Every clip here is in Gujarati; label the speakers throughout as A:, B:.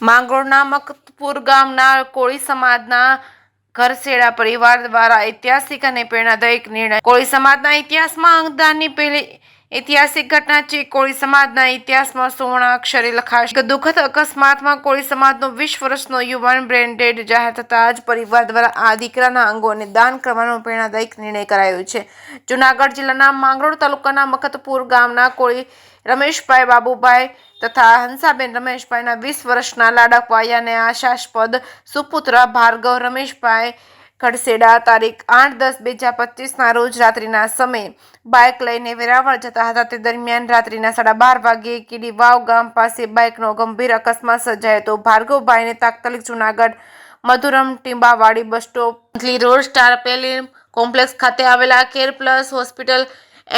A: માંગરોળના મકતપુર ગામના કોળી સમાજના ઘરસેડા પરિવાર દ્વારા ઐતિહાસિક અને પ્રેરણાદાયક નિર્ણય. કોળી સમાજના ઇતિહાસમાં અંગદાનની પહેલી ઐતિહાસિક ઘટના છે. કોળી સમાજના ઇતિહાસમાં સુવર્ણાક્ષરે લખાશે. દુઃખદ અકસ્માતમાં કોળી સમાજનો 20 વર્ષનો યુવાન બ્રેન ડેડ જાહેર થતાં જ પરિવાર દ્વારા આ દીકરાના અંગોને દાન કરવાનો પ્રેરણાદાયક નિર્ણય કરાયો છે. જૂનાગઢ જિલ્લાના માંગરોળ તાલુકાના મકતપુર ગામના કોળી રમેશભાઈ બાબુભાઈ તથા હંસાબેન રમેશભાઈના 20 વર્ષના લાડકવાયા અને આશાસ્પદ સુપુત્ર ભાર્ગવ રમેશભાઈ ઘરસેડા તારીખ 8/10/2025 રોજ રાત્રિના સમયે બાઇક લઈને વેરાવળ જતા હતા. તે દરમિયાન રાત્રિના 12:30 વાગ્યે કીડી વાવ ગામ પાસે બાઇકનો ગંભીર અકસ્માત સર્જાયો હતો. ભાર્ગવભાઈને તાત્કાલિક Junagadh Madhuram Timbawadi bus stop, road, star palace complex ખાતે આવેલા કેર પ્લસ હોસ્પિટલ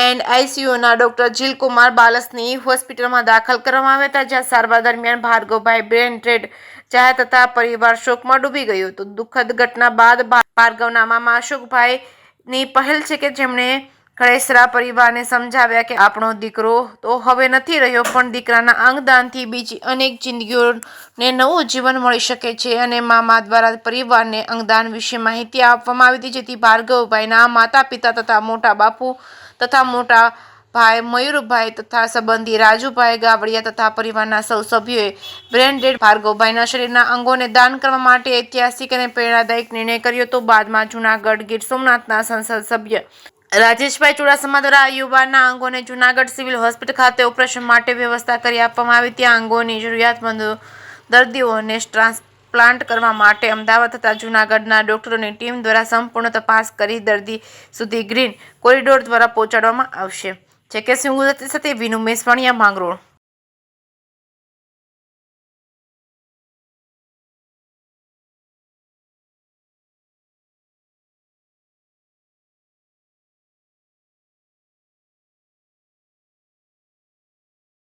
A: એન્ડ આઈસીયુના ડોક્ટર જીલકુમાર બાલસની હોસ્પિટલમાં દાખલ કરવામાં આવ્યા હતા, જ્યાં સારવાર દરમિયાન ભાર્ગવભાઈ બ્રેન ડેડ જાહેર થતા પરિવાર શોકમાં ડૂબી ગયો હતો. દુઃખદ ઘટના બાદ ભાર્ગવના મામા અશોકભાઈની પહેલ છે કે જેમણે ઘરેસરા પરિવારને સમજાવ્યા કે આપણો દીકરો તો હવે નથી રહ્યો, પણ દીકરાના અંગદાનથી બીજી અનેક જિંદગીઓને નવું જીવન મળી શકે છે. અને મામા દ્વારા પરિવારને અંગદાન વિશે માહિતી આપવામાં આવી હતી, જેથી ભાર્ગવભાઈના માતા પિતા તથા મોટા બાપુ તથા મોટા ભાઈ મયુરભાઈ તથા સંબંધી રાજુભાઈ ગાવડિયા તથા પરિવારના સૌ સભ્યોએ બ્રેન ડેડ ભાર્ગવભાઈના શરીરના અંગોને દાન કરવા માટે ઐતિહાસિક અને પ્રેરણાદાયક નિર્ણય કર્યો હતો. બાદમાં જૂનાગઢ ગીર સોમનાથના સંસદ સભ્ય રાજેશભાઈ ચુડાસમા દ્વારા યુવાનના અંગોને જૂનાગઢ સિવિલ હોસ્પિટલ ખાતે ઓપરેશન માટે વ્યવસ્થા કરી આપવામાં આવી. ત્યાં અંગોની જરૂરિયાતમંદ દર્દીઓને ટ્રાન્સપ્લાન્ટ કરવા માટે અમદાવાદ તથા જૂનાગઢના ડોક્ટરોની ટીમ દ્વારા સંપૂર્ણ તપાસ કરી દર્દી સુધી ગ્રીન કોરિડોર દ્વારા પહોંચાડવામાં આવશે. જે કે ગુજરાતી સાથે વિનુ મેસવાણીયા, માંગરોળ.